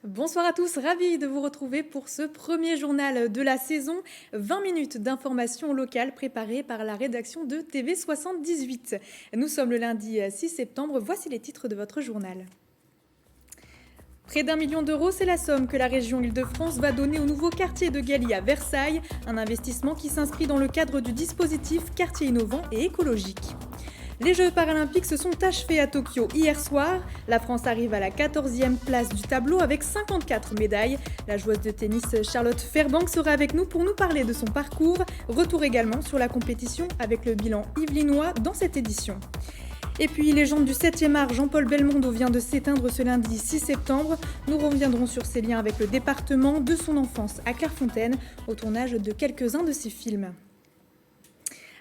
Bonsoir à tous, ravi de vous retrouver pour ce premier journal de la saison. 20 minutes d'informations locales préparées par la rédaction de TV78. Nous sommes le lundi 6 septembre, voici les titres de votre journal. Près d'1 million d'euros, c'est la somme que la région Île-de-France va donner au nouveau quartier de Galie à Versailles, un investissement qui s'inscrit dans le cadre du dispositif Quartier innovant et écologique. Les Jeux paralympiques se sont achevés à Tokyo hier soir. La France arrive à la 14e place du tableau avec 54 médailles. La joueuse de tennis Charlotte Fairbank sera avec nous pour nous parler de son parcours. Retour également sur la compétition avec le bilan yvelinois dans cette édition. Et puis, légende du 7e art, Jean-Paul Belmondo vient de s'éteindre ce lundi 6 septembre. Nous reviendrons sur ses liens avec le département, de son enfance à Clairefontaine, au tournage de quelques-uns de ses films.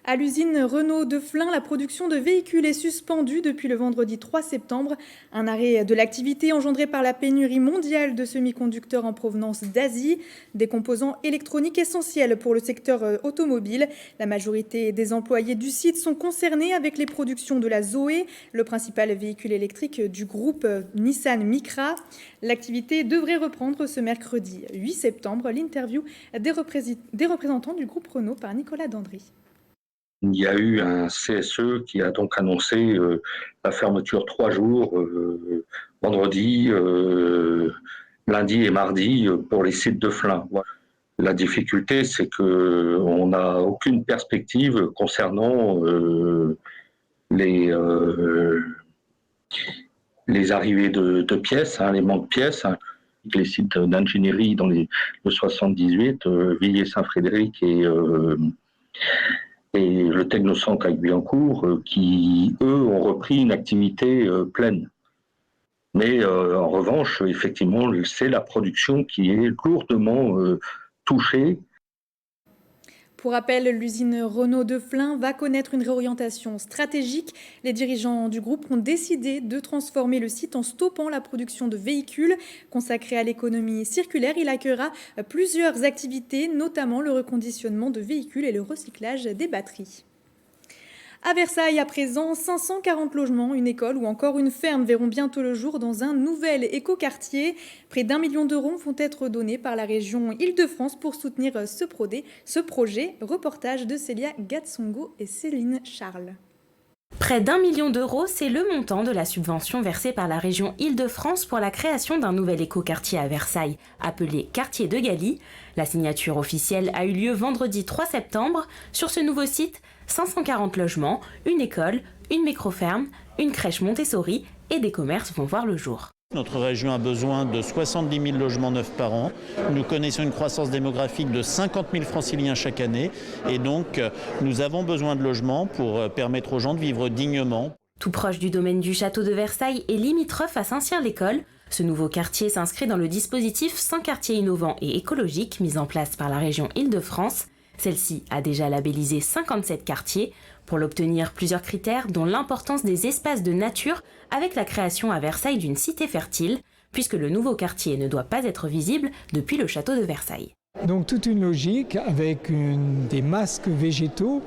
À l'usine Renault de Flins, la production de véhicules est suspendue depuis le vendredi 3 septembre. Un arrêt de l'activité engendré par la pénurie mondiale de semi-conducteurs en provenance d'Asie, des composants électroniques essentiels pour le secteur automobile. La majorité des employés du site sont concernés avec les productions de la Zoé, le principal véhicule électrique du groupe Nissan Micra. L'activité devrait reprendre ce mercredi 8 septembre. L'interview des représentants du groupe Renault par Nicolas Dandry. Il y a eu un CSE qui a donc annoncé la fermeture 3 jours, vendredi, lundi et mardi, pour les sites de Flins. La difficulté, c'est qu'on n'a aucune perspective concernant les arrivées de pièces, les manques de pièces. Les sites d'ingénierie dans le 78, Villiers-Saint-Frédéric et le Technocentre à Guyancourt, qui, eux, ont repris une activité pleine. Mais en revanche, effectivement, c'est la production qui est lourdement touchée. Pour rappel, l'usine Renault de Flins va connaître une réorientation stratégique. Les dirigeants du groupe ont décidé de transformer le site en stoppant la production de véhicules. Consacré à l'économie circulaire, il accueillera plusieurs activités, notamment le reconditionnement de véhicules et le recyclage des batteries. À Versailles, à présent, 540 logements, une école ou encore une ferme verront bientôt le jour dans un nouvel écoquartier. Près d'1 million d'euros vont être donnés par la région Île-de-France pour soutenir ce projet. Reportage de Célia Gatsongo et Céline Charles. Près d'1 million d'euros, c'est le montant de la subvention versée par la région Île-de-France pour la création d'un nouvel écoquartier à Versailles, appelé Quartier de Galie. La signature officielle a eu lieu vendredi 3 septembre. Sur ce nouveau site, 540 logements, une école, une microferme, une crèche Montessori et des commerces vont voir le jour. Notre région a besoin de 70 000 logements neufs par an. Nous connaissons une croissance démographique de 50 000 franciliens chaque année. Et donc, nous avons besoin de logements pour permettre aux gens de vivre dignement. Tout proche du domaine du château de Versailles et limitrophe à Saint-Cyr-l'École, ce nouveau quartier s'inscrit dans le dispositif 100 quartiers innovants et écologiques mis en place par la région Île-de-France. Celle-ci a déjà labellisé 57 quartiers. Pour l'obtenir, plusieurs critères, dont l'importance des espaces de nature avec la création à Versailles d'une cité fertile, puisque le nouveau quartier ne doit pas être visible depuis le château de Versailles. Donc toute une logique avec des masques végétaux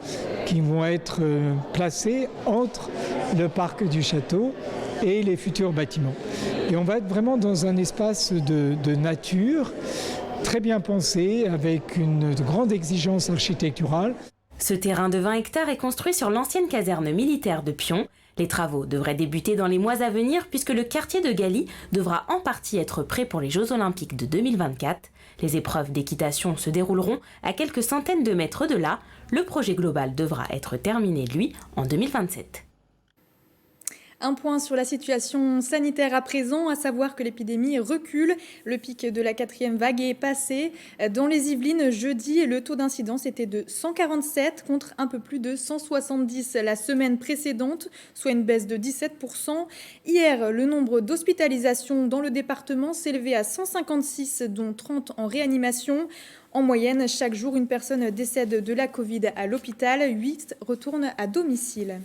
qui vont être placés entre le parc du château et les futurs bâtiments. Et on va être vraiment dans un espace de nature très bien pensé, avec une grande exigence architecturale. Ce terrain de 20 hectares est construit sur l'ancienne caserne militaire de Pion. Les travaux devraient débuter dans les mois à venir puisque le quartier de Galie devra en partie être prêt pour les Jeux Olympiques de 2024. Les épreuves d'équitation se dérouleront à quelques centaines de mètres de là. Le projet global devra être terminé, lui, en 2027. Un point sur la situation sanitaire à présent, à savoir que l'épidémie recule. Le pic de la 4e vague est passé. Dans les Yvelines, jeudi, le taux d'incidence était de 147 contre un peu plus de 170 la semaine précédente, soit une baisse de 17%. Hier, le nombre d'hospitalisations dans le département s'élevait à 156, dont 30 en réanimation. En moyenne, chaque jour, une personne décède de la Covid à l'hôpital, 8 retournent à domicile.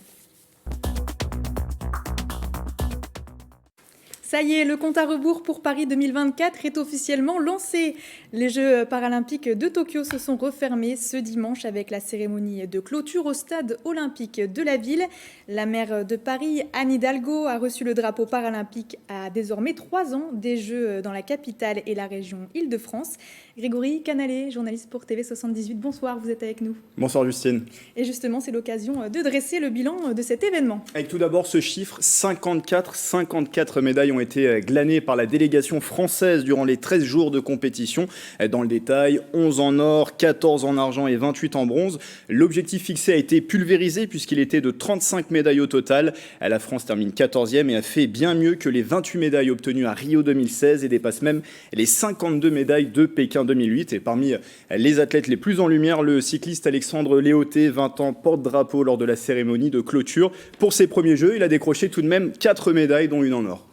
Ça y est, le compte à rebours pour Paris 2024 est officiellement lancé. Les Jeux paralympiques de Tokyo se sont refermés ce dimanche avec la cérémonie de clôture au stade olympique de la ville. La maire de Paris, Anne Hidalgo, a reçu le drapeau paralympique à désormais 3 ans des Jeux dans la capitale et la région Île-de-France. Grégory Canalé, journaliste pour TV78, bonsoir, vous êtes avec nous. Bonsoir Justine. Et justement, c'est l'occasion de dresser le bilan de cet événement. Avec tout d'abord ce chiffre, 54 médailles ont été glanées par la délégation française durant les 13 jours de compétition. Dans le détail, 11 en or, 14 en argent et 28 en bronze. L'objectif fixé a été pulvérisé puisqu'il était de 35 médailles au total. La France termine 14e et a fait bien mieux que les 28 médailles obtenues à Rio 2016 et dépasse même les 52 médailles de Pékin 2008. Et parmi les athlètes les plus en lumière, le cycliste Alexandre Léoté, 20 ans, porte-drapeau lors de la cérémonie de clôture. Pour ses premiers Jeux, il a décroché tout de même 4 médailles, dont une en or.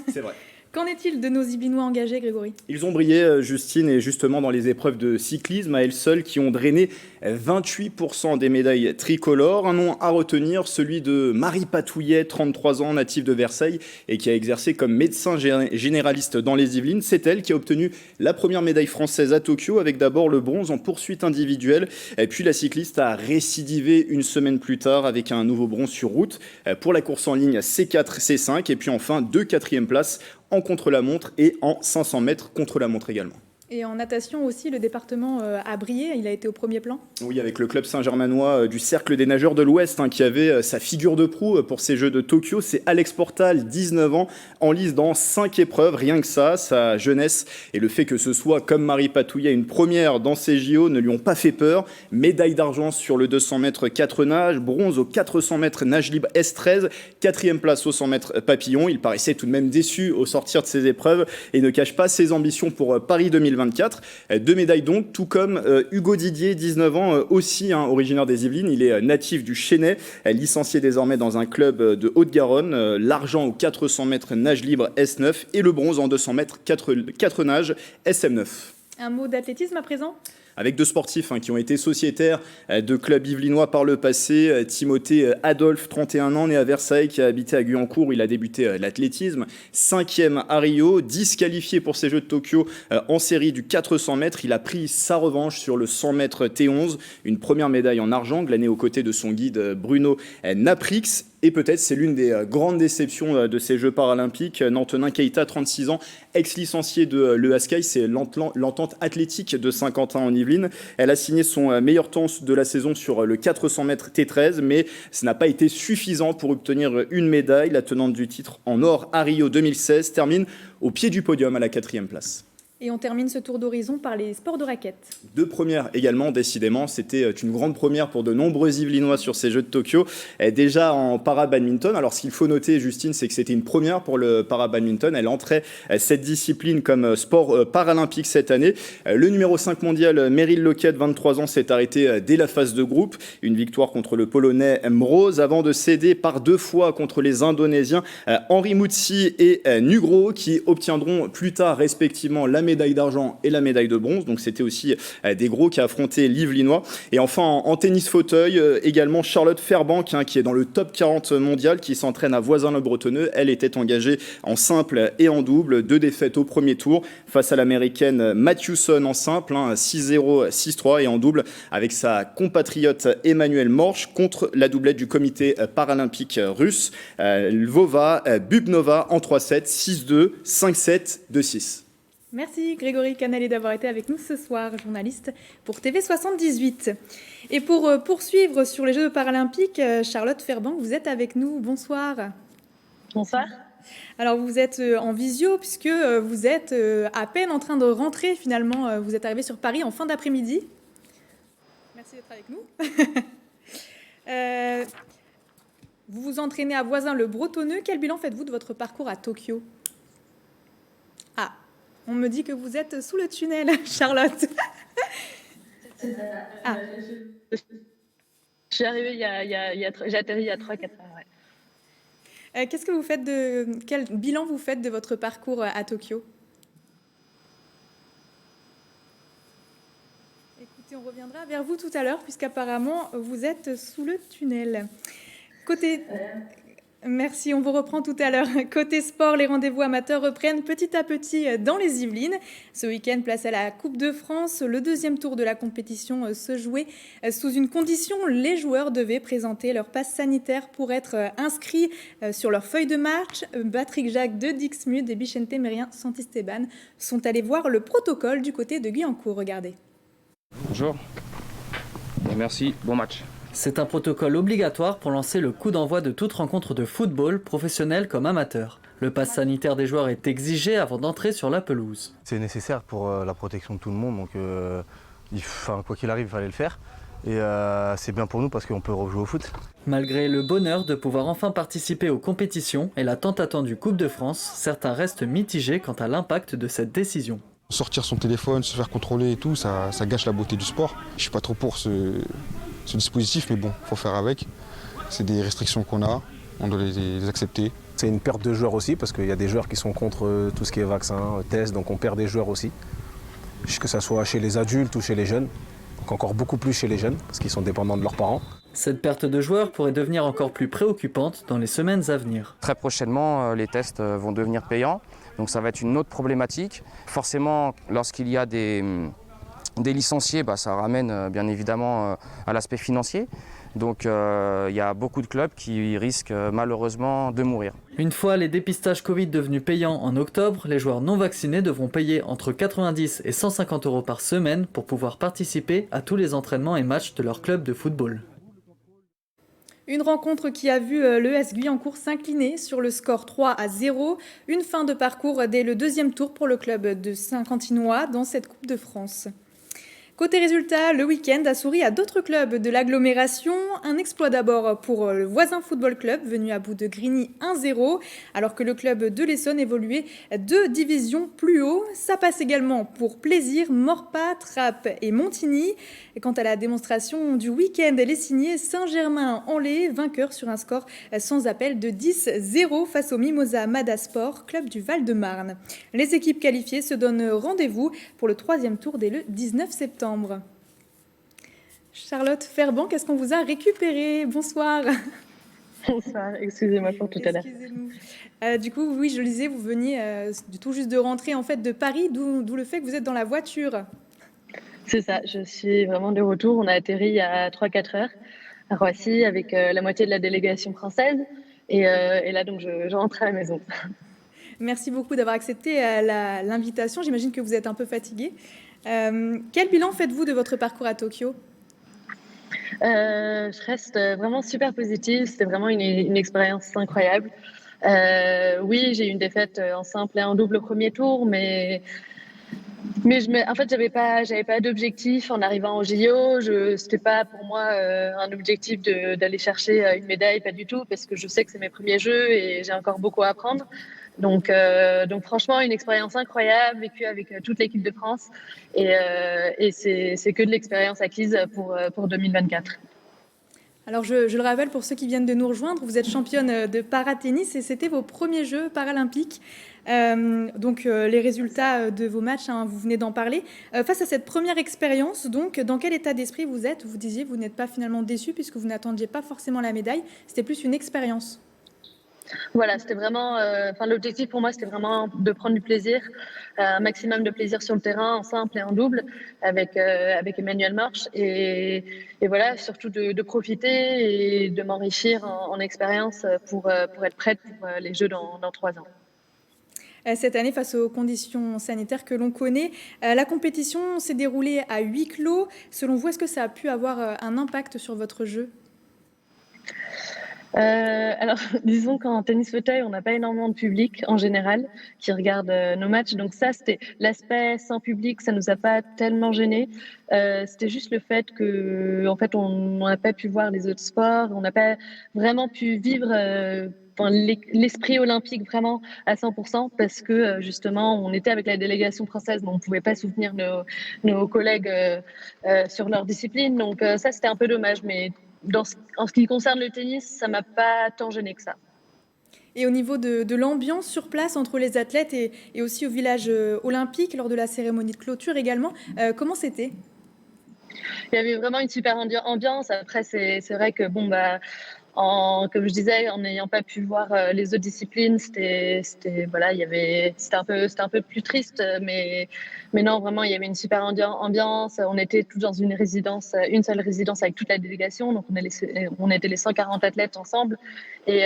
C'est vrai. Qu'en est-il de nos Yvelinois engagés, Grégory ? Ils ont brillé, Justine, et justement dans les épreuves de cyclisme, à elles seules, qui ont drainé 28% des médailles tricolores. Un nom à retenir, celui de Marie Patouillet, 33 ans, native de Versailles, et qui a exercé comme médecin généraliste dans les Yvelines. C'est elle qui a obtenu la première médaille française à Tokyo, avec d'abord le bronze en poursuite individuelle. Et puis la cycliste a récidivé une semaine plus tard avec un nouveau bronze sur route pour la course en ligne C4, C5, et puis enfin 2 quatrièmes places en contre-la-montre et en 500 mètres contre-la-montre également. Et en natation aussi, le département a brillé, il a été au premier plan. Oui, avec le club saint-germanois du Cercle des nageurs de l'Ouest qui avait sa figure de proue pour ces Jeux de Tokyo. C'est Alex Portal, 19 ans, en lice dans 5 épreuves. Rien que ça, sa jeunesse et le fait que ce soit, comme Marie Patouillet, une première dans ces JO ne lui ont pas fait peur. Médaille d'argent sur le 200 mètres 4 nages, bronze au 400 mètres nage libre S13, 4e place au 100 mètres papillon. Il paraissait tout de même déçu au sortir de ces épreuves et ne cache pas ses ambitions pour Paris 2024. 2 médailles donc, tout comme Hugo Didier, 19 ans, aussi originaire des Yvelines. Il est natif du Chesnay, licencié désormais dans un club de Haute-Garonne. L'argent aux 400 mètres nage libre S9 et le bronze en 200 mètres 4 nages SM9. Un mot d'athlétisme à présent ? Avec 2 sportifs qui ont été sociétaires de clubs yvelinois par le passé. Timothée Adolphe, 31 ans, né à Versailles, qui a habité à Guyancourt, où il a débuté l'athlétisme. 5e à Rio, disqualifié pour ces Jeux de Tokyo en série du 400 mètres. Il a pris sa revanche sur le 100 mètres T11, une première médaille en argent, glanée aux côtés de son guide Bruno Naprix. Et peut-être c'est l'une des grandes déceptions de ces Jeux paralympiques. Nantenin Keita, 36 ans, ex-licencié de l'EASCAI, c'est l'entente athlétique de Saint-Quentin en Yvelines. Elle a signé son meilleur temps de la saison sur le 400 mètres T13, mais ce n'a pas été suffisant pour obtenir une médaille. La tenante du titre en or à Rio 2016 termine au pied du podium à la 4e place. Et on termine ce tour d'horizon par les sports de raquettes. 2 premières également, décidément. C'était une grande première pour de nombreux Yvelinois sur ces Jeux de Tokyo. Déjà en para-badminton. Alors, ce qu'il faut noter, Justine, c'est que c'était une première pour le para-badminton. Elle entrait cette discipline comme sport paralympique cette année. Le numéro 5 mondial, Meryl Lockett, 23 ans, s'est arrêté dès la phase de groupe. Une victoire contre le Polonais Mroz avant de céder par 2 fois contre les Indonésiens Henri Moutsi et Nugro, qui obtiendront plus tard respectivement la médaille d'argent et la médaille de bronze. Donc c'était aussi des gros qui affrontaient l'Yvelinois. Et enfin en tennis fauteuil, également Charlotte Fairbank qui est dans le top 40 mondial, qui s'entraîne à Voisins-le-Bretonneux. Elle était engagée en simple et en double. 2 défaites au premier tour face à l'américaine Matthewson en simple, 6-0, 6-3, et en double avec sa compatriote Emmanuelle Morsch contre la doublette du comité paralympique russe, Lvova Bubnova en 3-7, 6-2, 5-7, 2-6. Merci Grégory Canalé d'avoir été avec nous ce soir, journaliste pour TV78. Et pour poursuivre sur les Jeux paralympiques, Charlotte Fairbank, vous êtes avec nous. Bonsoir. Bonsoir. Alors vous êtes en visio puisque vous êtes à peine en train de rentrer finalement. Vous êtes arrivé sur Paris en fin d'après-midi. Merci d'être avec nous. Vous vous entraînez à Voisins-le-Bretonneux. Quel bilan faites-vous de votre parcours à Tokyo ? On me dit que vous êtes sous le tunnel, Charlotte. Je suis arrivée j'ai atterri il y a 3-4 heures. Ouais. Qu'est-ce que vous faites quel bilan vous faites de votre parcours à Tokyo ? Écoutez, on reviendra vers vous tout à l'heure, puisqu'apparemment vous êtes sous le tunnel. Merci, on vous reprend tout à l'heure. Côté sport, les rendez-vous amateurs reprennent petit à petit dans les Yvelines. Ce week-end, place à la Coupe de France. Le deuxième tour de la compétition se jouait sous une condition. Les joueurs devaient présenter leur passe sanitaire pour être inscrits sur leur feuille de match. Patrick Jacques de Dixmude et Bichente Mérien Santisteban sont allés voir le protocole du côté de Guyancourt. Regardez. Bonjour et merci, bon match. C'est un protocole obligatoire pour lancer le coup d'envoi de toute rencontre de football, professionnelle comme amateur. Le pass sanitaire des joueurs est exigé avant d'entrer sur la pelouse. C'est nécessaire pour la protection de tout le monde, donc quoi qu'il arrive, il fallait le faire. Et c'est bien pour nous parce qu'on peut rejouer au foot. Malgré le bonheur de pouvoir enfin participer aux compétitions et la tant attendue Coupe de France, certains restent mitigés quant à l'impact de cette décision. Sortir son téléphone, se faire contrôler et tout, ça gâche la beauté du sport. Je suis pas trop pour ce dispositif, mais bon, faut faire avec. C'est des restrictions qu'on a, on doit les accepter. C'est une perte de joueurs aussi, parce qu'il y a des joueurs qui sont contre tout ce qui est vaccin, test, donc on perd des joueurs aussi. Que ce soit chez les adultes ou chez les jeunes, donc encore beaucoup plus chez les jeunes, parce qu'ils sont dépendants de leurs parents. Cette perte de joueurs pourrait devenir encore plus préoccupante dans les semaines à venir. Très prochainement, les tests vont devenir payants, donc ça va être une autre problématique. Forcément, lorsqu'il y a des licenciés, ça ramène bien évidemment à l'aspect financier. Donc il y a beaucoup de clubs qui risquent malheureusement de mourir. Une fois les dépistages Covid devenus payants en octobre, les joueurs non vaccinés devront payer entre 90 et 150 € par semaine pour pouvoir participer à tous les entraînements et matchs de leur club de football. Une rencontre qui a vu l'ES Guyancourt s'incliner sur le score 3-0. Une fin de parcours dès le deuxième tour pour le club de Saint-Quentinois dans cette Coupe de France. Côté résultat, le week-end a souri à d'autres clubs de l'agglomération. Un exploit d'abord pour le Voisin Football Club, venu à bout de Grigny 1-0, alors que le club de l'Essonne évoluait 2 divisions plus haut. Ça passe également pour Plaisir, Morpas, Trappes et Montigny. Et quant à la démonstration du week-end, elle est signée Saint-Germain-en-Laye, vainqueur sur un score sans appel de 10-0 face au Mimosa Madasport, club du Val-de-Marne. Les équipes qualifiées se donnent rendez-vous pour le 3e tour dès le 19 septembre. Charlotte Ferban, qu'est-ce qu'on vous a récupéré? Bonsoir. Bonsoir, excusez-moi pour tout à l'heure. Du coup, oui, je le disais, vous veniez tout juste de rentrer en fait de Paris, d'où le fait que vous êtes dans la voiture. C'est ça, je suis vraiment de retour. On a atterri il y a 3-4 heures à Roissy avec la moitié de la délégation française. Et là, donc, je rentre à la maison. Merci beaucoup d'avoir accepté l'invitation. J'imagine que vous êtes un peu fatiguée. Quel bilan faites-vous de votre parcours à Tokyo? Je reste vraiment super positive. C'était vraiment une expérience incroyable. Oui, j'ai eu une défaite en simple et en double au premier tour, mais en fait, j'avais pas d'objectif en arrivant au JO. C'était pas pour moi un objectif d'aller chercher une médaille, pas du tout, parce que je sais que c'est mes premiers jeux et j'ai encore beaucoup à apprendre. Donc franchement, une expérience incroyable vécue avec toute l'équipe de France et c'est que de l'expérience acquise pour 2024. Alors je le rappelle pour ceux qui viennent de nous rejoindre, vous êtes championne de paratennis et c'était vos premiers Jeux paralympiques. Les résultats de vos matchs, vous venez d'en parler. Face à cette première expérience, donc, dans quel état d'esprit vous êtes? Vous disiez vous n'êtes pas finalement déçu puisque vous n'attendiez pas forcément la médaille, c'était plus une expérience. Voilà, c'était vraiment. L'objectif pour moi, c'était vraiment de prendre du plaisir, un maximum de plaisir sur le terrain, en simple et en double, avec Emmanuel Marche, et voilà, surtout de profiter et de m'enrichir en expérience pour être prête pour les Jeux dans 3 ans. Cette année, face aux conditions sanitaires que l'on connaît, la compétition s'est déroulée à huis clos. Selon vous, est-ce que ça a pu avoir un impact sur votre jeu? Alors, disons qu'en tennis fauteuil, on n'a pas énormément de public en général qui regarde nos matchs. Donc ça, c'était l'aspect sans public, ça nous a pas tellement gênés. C'était juste le fait que, en fait, on n'a pas pu voir les autres sports, on n'a pas vraiment pu vivre l'esprit olympique vraiment à 100% parce que justement, on était avec la délégation française, mais on ne pouvait pas soutenir nos collègues sur leur discipline. Donc ça, c'était un peu dommage, mais en ce qui concerne le tennis, ça m'a pas tant gêné que ça. Et au niveau de l'ambiance sur place entre les athlètes et aussi au village olympique lors de la cérémonie de clôture également, comment c'était? Il y avait vraiment une super ambiance. Après, c'est vrai que comme je disais, en n'ayant pas pu voir les autres disciplines, c'était un peu plus triste, mais non, vraiment, il y avait une super ambiance. On était tous dans une seule résidence avec toute la délégation, donc on était les 140 athlètes ensemble, et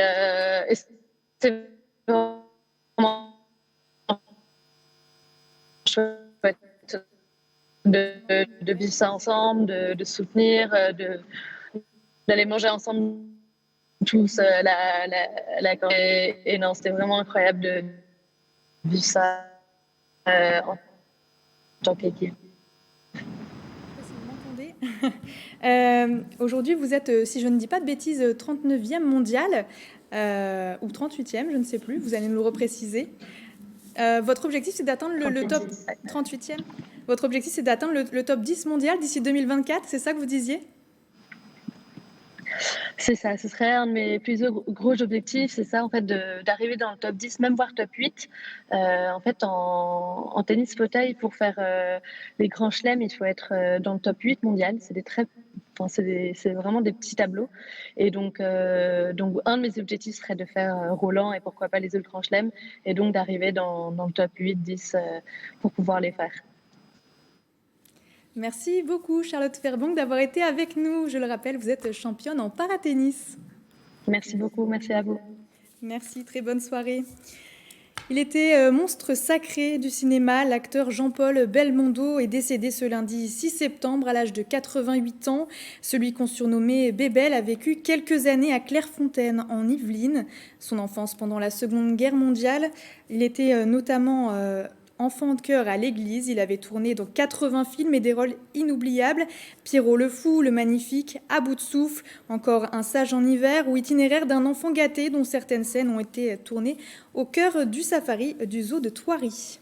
c'était vraiment chouette de vivre ça ensemble, de soutenir, d'aller manger ensemble tous et non, c'était vraiment incroyable de vivre ça en tant qu'équipe. Aujourd'hui, vous êtes, si je ne dis pas de bêtises, 39e mondial ou 38e, je ne sais plus, vous allez nous le repréciser. Votre objectif, c'est d'atteindre le top 38e. Votre objectif, c'est d'atteindre le top 10 mondial d'ici 2024, c'est ça que vous disiez? C'est ça, ce serait un de mes plus gros objectifs, c'est ça en fait, d'arriver dans le top 10, même voire top 8. En fait, en tennis fauteuil, pour faire les grands chelems, il faut être dans le top 8 mondial. C'est vraiment des petits tableaux. Et donc un de mes objectifs serait de faire Roland et pourquoi pas les autres grands chelems, et donc d'arriver dans le top 8, 10 pour pouvoir les faire. Merci beaucoup Charlotte Fairbank d'avoir été avec nous. Je le rappelle, vous êtes championne en paratennis. Merci beaucoup, merci à vous. Merci, très bonne soirée. Il était monstre sacré du cinéma. L'acteur Jean-Paul Belmondo est décédé ce lundi 6 septembre à l'âge de 88 ans. Celui qu'on surnommait Bébel a vécu quelques années à Clairefontaine, en Yvelines. Son enfance pendant la Seconde Guerre mondiale. Il était notamment enfant de chœur à l'église. Il avait tourné dans 80 films et des rôles inoubliables. Pierrot le Fou, Le Magnifique, À bout de souffle, encore Un sage en hiver ou Itinéraire d'un enfant gâté, dont certaines scènes ont été tournées au cœur du safari du zoo de Thoiry.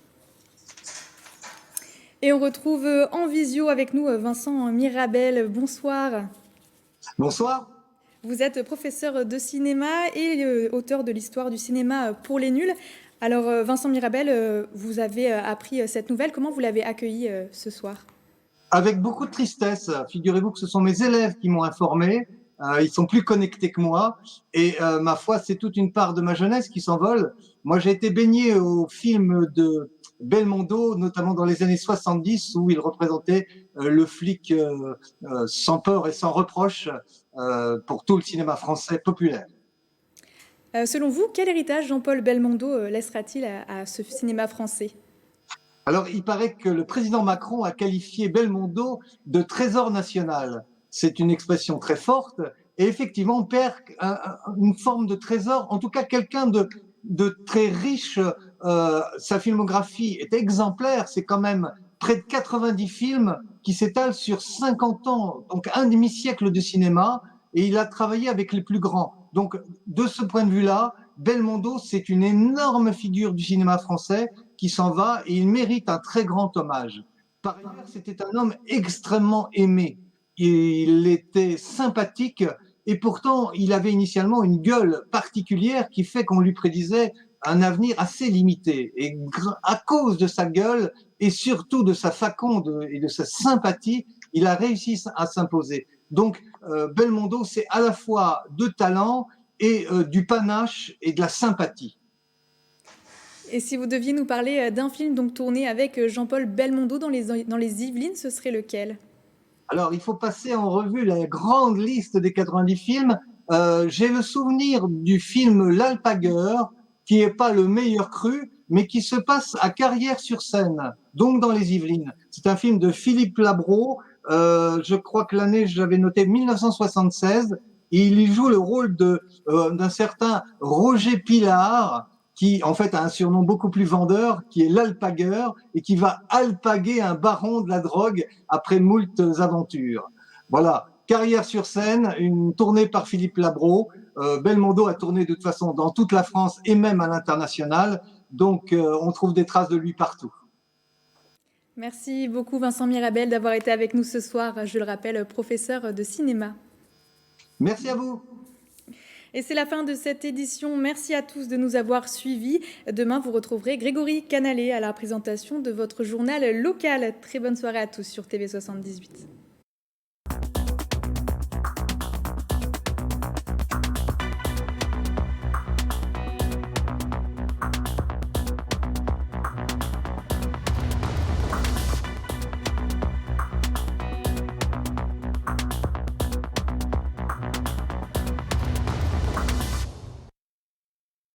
Et on retrouve en visio avec nous Vincent Mirabel. Bonsoir. Bonsoir. Vous êtes professeur de cinéma et auteur de l'histoire du cinéma pour les nuls. Alors Vincent Mirabel, vous avez appris cette nouvelle. Comment vous l'avez accueillie ce soir? Avec beaucoup de tristesse. Figurez-vous que ce sont mes élèves qui m'ont informé. Ils sont plus connectés que moi. Et ma foi, c'est toute une part de ma jeunesse qui s'envole. Moi, j'ai été baigné au film de Belmondo, notamment dans les années 70, où il représentait le flic sans peur et sans reproche pour tout le cinéma français populaire. Selon vous, quel héritage Jean-Paul Belmondo laissera-t-il à ce cinéma français? Alors, il paraît que le président Macron a qualifié Belmondo de trésor national. C'est une expression très forte. Et effectivement, on perd une forme de trésor, en tout cas quelqu'un de très riche. Sa filmographie est exemplaire. C'est quand même près de 90 films qui s'étalent sur 50 ans, donc un demi-siècle de cinéma. Et il a travaillé avec les plus grands. Donc, de ce point de vue-là, Belmondo, c'est une énorme figure du cinéma français qui s'en va et il mérite un très grand hommage. Par ailleurs, c'était un homme extrêmement aimé. Il était sympathique et pourtant, il avait initialement une gueule particulière qui fait qu'on lui prédisait un avenir assez limité. Et à cause de sa gueule et surtout de sa faconde et de sa sympathie, il a réussi à s'imposer. Donc, Belmondo, c'est à la fois de talent et du panache et de la sympathie. Et si vous deviez nous parler d'un film donc tourné avec Jean-Paul Belmondo dans les Yvelines, ce serait lequel? Alors, il faut passer en revue la grande liste des 90 films. J'ai le souvenir du film L'Alpagueur, qui n'est pas le meilleur cru, mais qui se passe à Carrières-sur-Seine, donc dans les Yvelines. C'est un film de Philippe Labro. Je crois que l'année, j'avais noté 1976, et il y joue le rôle d'un certain Roger Pilard, qui en fait a un surnom beaucoup plus vendeur, qui est l'alpagueur, et qui va alpaguer un baron de la drogue après moult aventures. Voilà, Carrières-sur-Seine, une tournée par Philippe Labro. Belmondo a tourné de toute façon dans toute la France et même à l'international, donc on trouve des traces de lui partout. Merci beaucoup Vincent Mirabel d'avoir été avec nous ce soir, je le rappelle, professeur de cinéma. Merci à vous. Et c'est la fin de cette édition. Merci à tous de nous avoir suivis. Demain, vous retrouverez Grégory Canalé à la présentation de votre journal local. Très bonne soirée à tous sur TV78.